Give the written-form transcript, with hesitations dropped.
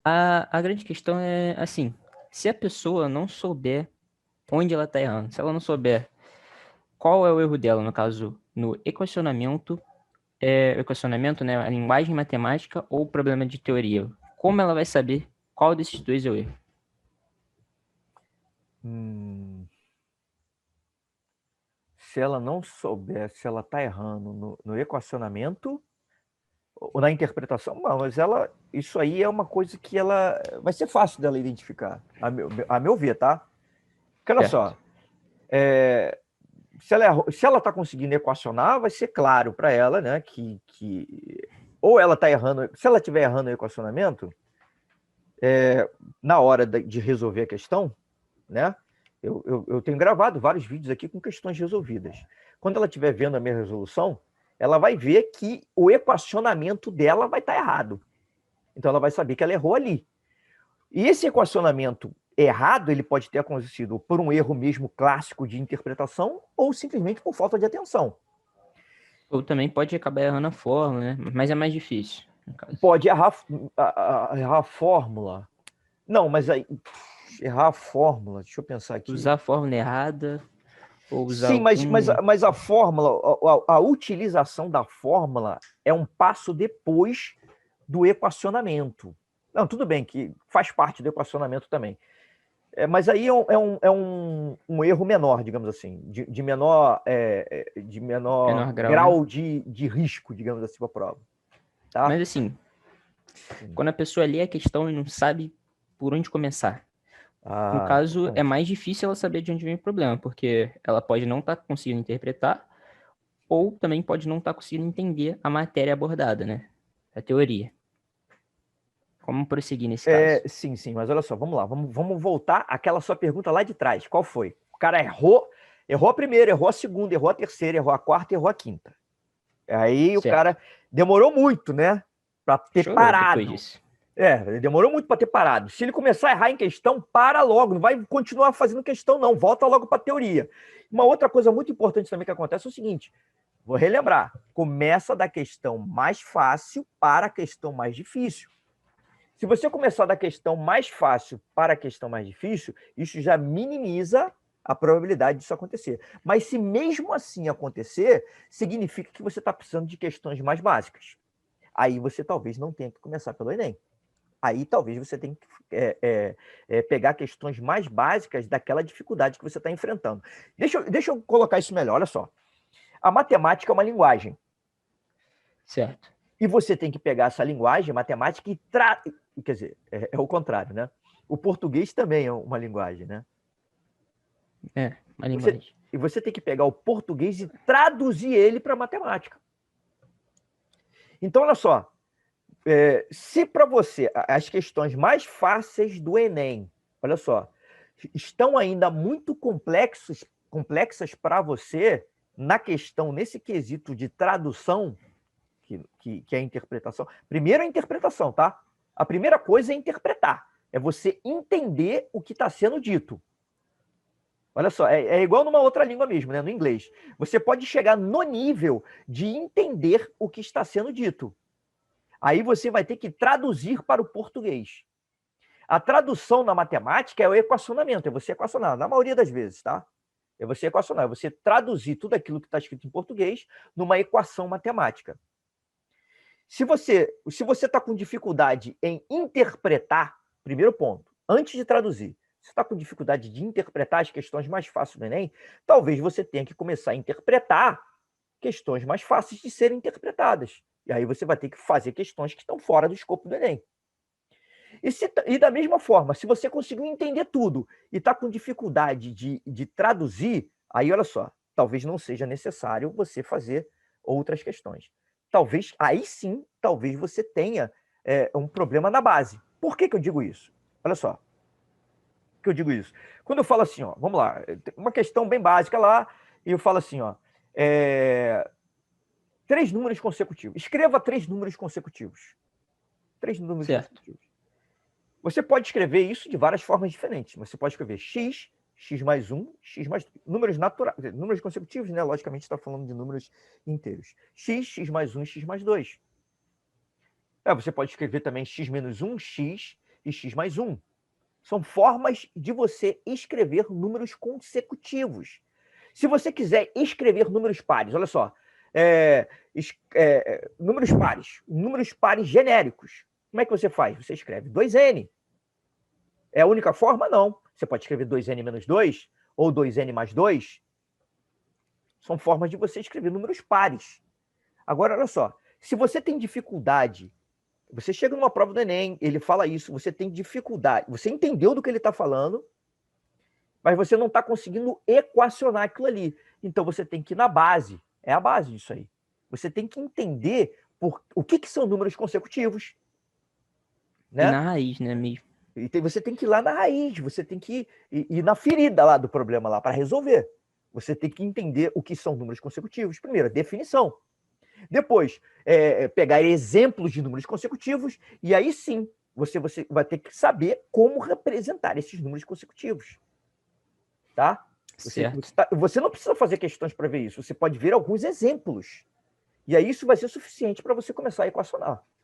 A grande questão é assim, se a pessoa não souber onde ela está errando, se ela não souber qual é o erro dela, no caso, no equacionamento, equacionamento, né, a linguagem matemática ou o problema de teoria, como ela vai saber qual desses dois é o erro? Hum, Se ela não souber se ela está errando no equacionamento ou na interpretação, não, mas isso aí é uma coisa que ela vai ser fácil dela identificar, a meu ver, tá? Porque olha Certo. só, se ela está conseguindo equacionar, vai ser claro para ela, né, que ou ela está errando, se ela estiver errando o equacionamento, na hora de resolver a questão, né? Eu tenho gravado vários vídeos aqui com questões resolvidas. Quando ela estiver vendo a minha resolução, ela vai ver que o equacionamento dela vai estar errado. Então ela vai saber que ela errou ali. E esse equacionamento errado, ele pode ter acontecido por um erro mesmo clássico de interpretação ou simplesmente por falta de atenção. Ou também pode acabar errando a fórmula, né? Mas é mais difícil, no caso. Pode errar a fórmula. Não, mas aí, errar a fórmula, deixa eu pensar aqui. Usar a fórmula errada ou usar Sim, mas, mas, algum... mas a fórmula, a utilização da fórmula é um passo depois do equacionamento. Não, tudo bem que faz parte do equacionamento também. Mas aí é um erro menor, digamos assim, de menor menor grau, né? grau de risco, digamos assim, para a prova. Tá? Mas assim, Sim. quando a pessoa lê a questão e não sabe por onde começar, no Ah, caso, é importante. mais difícil ela saber de onde vem o problema, porque ela pode não estar conseguindo interpretar, ou também pode não estar conseguindo entender a matéria abordada, né? A teoria. Como prosseguir nesse caso? Sim, sim, mas olha só, vamos lá, vamos voltar àquela sua pergunta lá de trás. Qual foi? O cara errou a primeira, errou a segunda, errou a terceira, errou a quarta, errou a quinta. Aí o Certo. cara demorou muito, né, para ter Chorou depois parado. disso. Ele demorou muito para ter parado. Se ele começar a errar em questão, para logo, não vai continuar fazendo questão, não. Volta logo para a teoria. Uma outra coisa muito importante também que acontece é o seguinte: vou relembrar, começa da questão mais fácil para a questão mais difícil. Se você começar da questão mais fácil para a questão mais difícil, isso já minimiza a probabilidade disso acontecer. Mas se mesmo assim acontecer, significa que você está precisando de questões mais básicas. Aí você talvez não tenha que começar pelo Enem. Aí talvez você tenha que pegar questões mais básicas daquela dificuldade que você está enfrentando. Deixa eu colocar isso melhor, olha só. A matemática é uma linguagem. Certo. E você tem que pegar essa linguagem matemática e quer dizer, é o contrário, né? O português também é uma linguagem, né? É, uma Você, linguagem. e você tem que pegar o português e traduzir ele para matemática. Então, olha só, se para você as questões mais fáceis do Enem, olha só, estão ainda muito complexas para você na questão, nesse quesito de tradução, que é a interpretação. Primeiro a interpretação, tá? A primeira coisa é interpretar. É você entender o que está sendo dito. Olha só, é igual numa outra língua mesmo, né? No inglês. Você pode chegar no nível de entender o que está sendo dito. Aí você vai ter que traduzir para o português. A tradução na matemática é o equacionamento, é você equacionar, na maioria das vezes, tá? É você equacionar, é você traduzir tudo aquilo que está escrito em português numa equação matemática. Se você está com dificuldade em interpretar, primeiro ponto, antes de traduzir, se está com dificuldade de interpretar as questões mais fáceis do Enem, talvez você tenha que começar a interpretar questões mais fáceis de serem interpretadas. E aí você vai ter que fazer questões que estão fora do escopo do Enem. E da mesma forma, se você conseguiu entender tudo e está com dificuldade de traduzir, aí olha só, talvez não seja necessário você fazer outras questões. Talvez, aí sim, talvez você tenha um problema na base. Por que eu digo isso? Olha só, por que eu digo isso? Quando eu falo assim, ó, vamos lá, uma questão bem básica lá, e eu falo assim, ó, 3 números consecutivos. Escreva 3 números consecutivos. 3 números Certo. consecutivos. Você pode escrever isso de várias formas diferentes. Você pode escrever x mais 1, x mais 2. Números naturais, números consecutivos, né? Logicamente, está falando de números inteiros. X mais 1 e x mais 2. Você pode escrever também x menos 1, x e x mais 1. São formas de você escrever números consecutivos. Se você quiser escrever números pares, olha só, números pares genéricos, como é que você faz? Você escreve 2n. É a única forma? Não. Você pode escrever 2n menos 2 ou 2n mais 2. São formas de você escrever números pares. Agora, olha só, se você tem dificuldade, você chega numa prova do Enem, ele fala isso, você tem dificuldade, você entendeu do que ele está falando, mas você não está conseguindo equacionar aquilo ali. Então você tem que ir na base, é a base disso aí. Você tem que entender o que são números consecutivos. E Né? na raiz, né, mesmo? E você tem que ir lá na raiz, você tem que ir na ferida lá do problema lá para resolver. Você tem que entender o que são números consecutivos. Primeiro, definição. Depois, pegar exemplos de números consecutivos, e aí sim, você vai ter que saber como representar esses números consecutivos. Tá? Você não precisa fazer questões para ver isso, você pode ver alguns exemplos. E aí isso vai ser suficiente para você começar a equacionar.